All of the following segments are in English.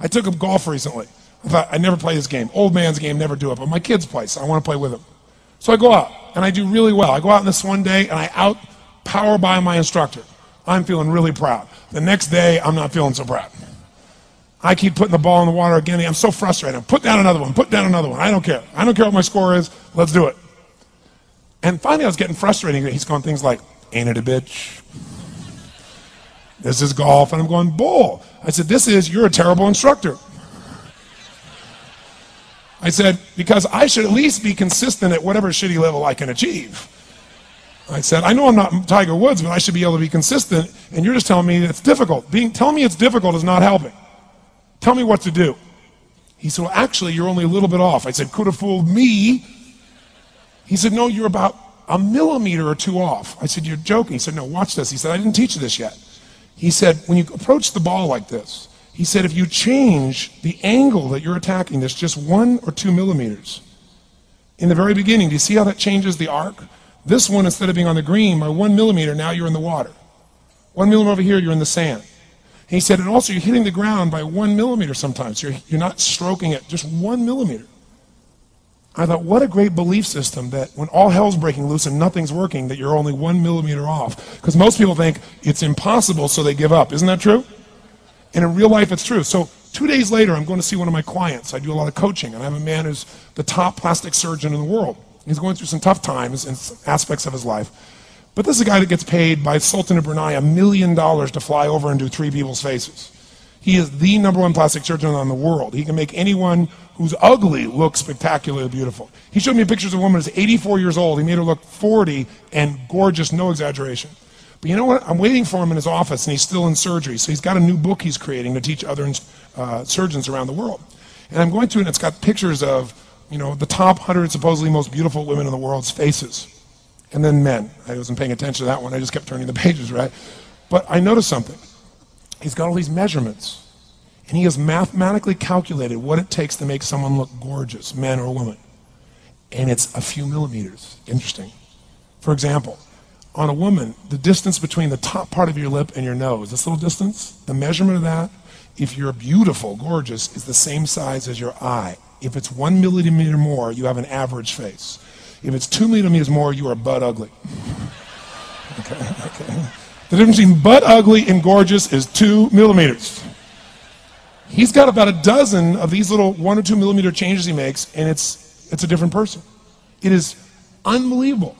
I took up golf recently. I thought, I'd never play this game. Old man's game, never do it. But my kids play, so I want to play with them. So I go out, and I do really well. I go out on this one day, and I out-power by my instructor. I'm feeling really proud. The next day, I'm not feeling so proud. I keep putting the ball in the water again. I'm so frustrated. Put down another one. Put down another one. I don't care. I don't care what my score is. Let's do it. And finally, I was getting frustrated. He's going things like, ain't it a bitch? This is golf. And I'm going, bull. I said, you're a terrible instructor. I said, because I should at least be consistent at whatever shitty level I can achieve. I said, I know I'm not Tiger Woods, but I should be able to be consistent, and you're just telling me it's difficult. Telling me it's difficult is not helping. Tell me what to do. He said, well, actually, you're only a little bit off. I said, could have fooled me. He said, no, you're about a millimeter or two off. I said, you're joking. He said, no, watch this. He said, I didn't teach you this yet. He said, when you approach the ball like this, he said, if you change the angle that you're attacking this just 1 or 2 millimeters, in the very beginning, do you see how that changes the arc? This one, instead of being on the green, by 1 millimeter, now you're in the water. 1 millimeter over here, you're in the sand. And he said, and also you're hitting the ground by 1 millimeter sometimes. You're not stroking it, just 1 millimeter. I thought, what a great belief system that when all hell's breaking loose and nothing's working, that you're only 1 millimeter off. Because most people think it's impossible, so they give up. Isn't that true? And in real life, it's true. So 2 days later, I'm going to see one of my clients. I do a lot of coaching, and I have a man who's the top plastic surgeon in the world. He's going through some tough times in aspects of his life. But this is a guy that gets paid by Sultan of Brunei $1 million to fly over and do 3 people's faces. He is the #1 plastic surgeon in the world. He can make anyone who's ugly look spectacularly beautiful. He showed me pictures of a woman who's 84 years old. He made her look 40 and gorgeous, no exaggeration. But you know what? I'm waiting for him in his office, and he's still in surgery. So he's got a new book he's creating to teach other surgeons around the world. And I'm going to, and it's got pictures of, the top 100 supposedly most beautiful women in the world's faces. And then men. I wasn't paying attention to that one. I just kept turning the pages, right? But I noticed something. He's got all these measurements. And he has mathematically calculated what it takes to make someone look gorgeous, man or woman. And it's a few millimeters. Interesting. For example, on a woman, the distance between the top part of your lip and your nose, this little distance, the measurement of that, if you're beautiful, gorgeous, is the same size as your eye. If it's 1 millimeter more, you have an average face. If it's 2 millimeters more, you are butt ugly. Okay. The difference between butt ugly and gorgeous is 2 millimeters. He's got about a dozen of these little 1 or 2 millimeter changes he makes, and it's a different person. It is unbelievable.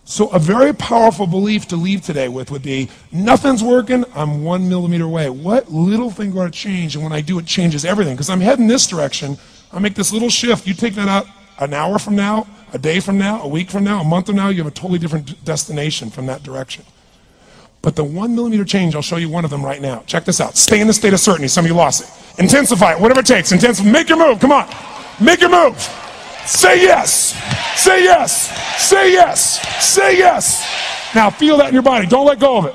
So a very powerful belief to leave today with would be, nothing's working, I'm 1 millimeter away. What little thing going to change? And when I do, it changes everything. Because I'm heading this direction, I make this little shift. You take that out an hour from now, a day from now, a week from now, a month from now, you have a totally different destination from that direction. But the 1 millimeter change, I'll show you one of them right now. Check this out. Stay in the state of certainty. Some of you lost it. Intensify it, whatever it takes. Make your move. Come on. Make your move. Say yes. Say yes. Say yes. Say yes. Now feel that in your body. Don't let go of it.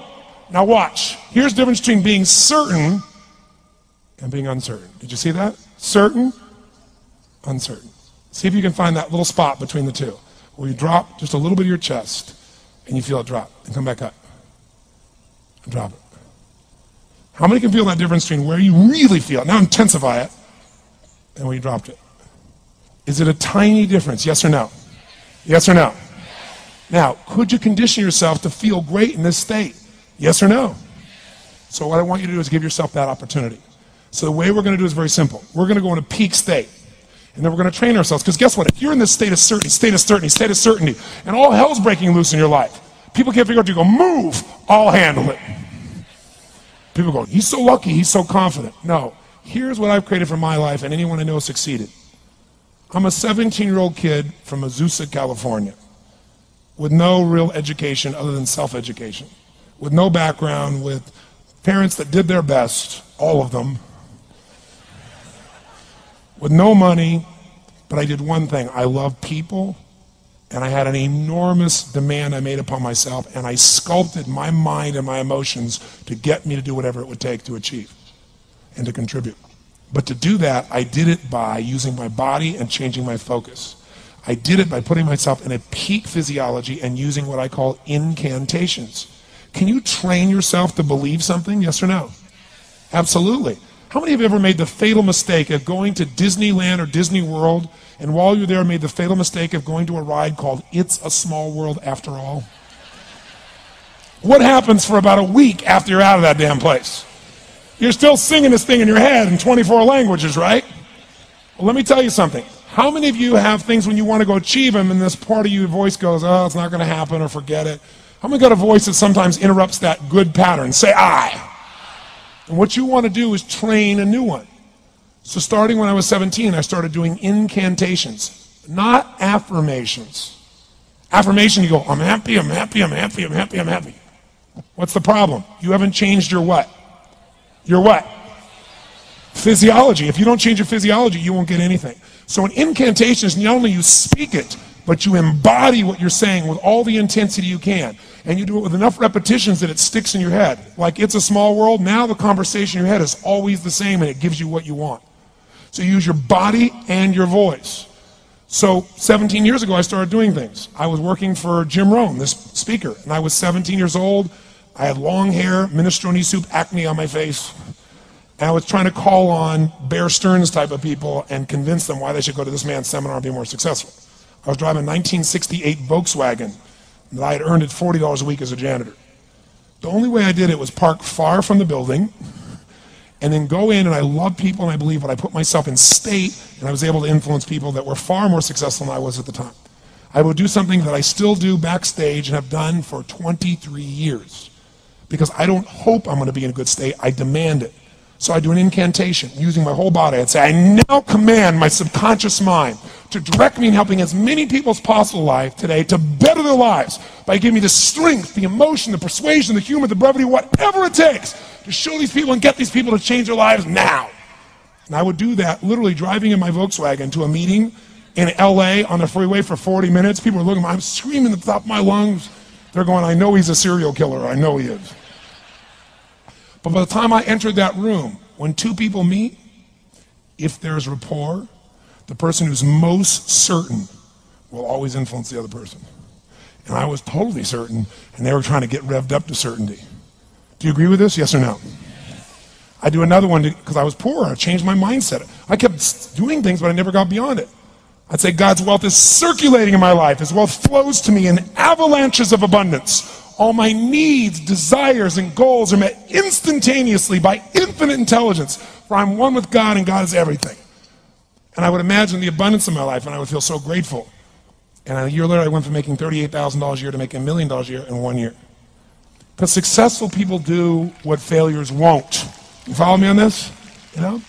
Now watch. Here's the difference between being certain and being uncertain. Did you see that? Certain, uncertain. See if you can find that little spot between the two, where you drop just a little bit of your chest, and you feel it drop, and come back up, and drop it. How many can feel that difference between where you really feel it, now intensify it, and where you dropped it? Is it a tiny difference, yes or no? Yes or no? Now, could you condition yourself to feel great in this state? Yes or no? So what I want you to do is give yourself that opportunity. So the way we're going to do is very simple. We're going to go into peak state. And then we're going to train ourselves. Because guess what? If you're in this state of certainty, and all hell's breaking loose in your life, people can't figure out, you go, move, I'll handle it. People go, he's so lucky, he's so confident. No, here's what I've created for my life, and anyone I know has succeeded. I'm a 17-year-old kid from Azusa, California, with no real education other than self-education, with no background, with parents that did their best, all of them, with no money, but I did one thing. I love people, and I had an enormous demand I made upon myself, and I sculpted my mind and my emotions to get me to do whatever it would take to achieve and to contribute. But to do that, I did it by using my body and changing my focus. I did it by putting myself in a peak physiology and using what I call incantations. Can you train yourself to believe something? Yes or no? Absolutely. How many of you ever made the fatal mistake of going to Disneyland or Disney World, and while you're there made the fatal mistake of going to a ride called It's a Small World After All? What happens for about a week after you're out of that damn place? You're still singing this thing in your head in 24 languages, right? Well, let me tell you something. How many of you have things when you want to go achieve them and this part of your voice goes, oh, it's not going to happen, or forget it? How many got a voice that sometimes interrupts that good pattern? Say I. And what you want to do is train a new one. So starting when I was 17, I started doing incantations, not affirmations. Affirmation, you go, I'm happy, I'm happy, I'm happy, I'm happy, I'm happy. What's the problem? You haven't changed your what? Your what? Physiology. If you don't change your physiology, you won't get anything. So an incantation is not only you speak it, but you embody what you're saying with all the intensity you can. And you do it with enough repetitions that it sticks in your head. Like It's a Small World, now the conversation in your head is always the same and it gives you what you want. So you use your body and your voice. So 17 years ago I started doing things. I was working for Jim Rohn, this speaker, and I was 17 years old. I had long hair, minestrone soup, acne on my face. And I was trying to call on Bear Stearns type of people and convince them why they should go to this man's seminar and be more successful. I was driving a 1968 Volkswagen that I had earned at $40 a week as a janitor. The only way I did it was park far from the building and then go in, and I love people and I believe, but I put myself in state and I was able to influence people that were far more successful than I was at the time. I would do something that I still do backstage and have done for 23 years because I don't hope I'm going to be in a good state, I demand it. So I do an incantation using my whole body. I'd say, I now command my subconscious mind to direct me in helping as many people as possible in life today to better their lives by giving me the strength, the emotion, the persuasion, the humor, the brevity, whatever it takes to show these people and get these people to change their lives now. And I would do that literally driving in my Volkswagen to a meeting in LA on the freeway for 40 minutes. People are looking at me, I'm screaming at the top of my lungs. They're going, I know he's a serial killer. I know he is. But by the time I entered that room, when two people meet, if there's rapport, the person who's most certain will always influence the other person. And I was totally certain, and they were trying to get revved up to certainty. Do you agree with this? Yes or no? I do another one because I was poor. I changed my mindset. I kept doing things, but I never got beyond it. I'd say God's wealth is circulating in my life. His wealth flows to me in avalanches of abundance. All my needs, desires, and goals are met instantaneously by infinite intelligence, for I'm one with God and God is everything. And I would imagine the abundance of my life, and I would feel so grateful. And a year later, I went from making $38,000 a year to making $1 million a year in 1 year. Because successful people do what failures won't. You follow me on this? You know?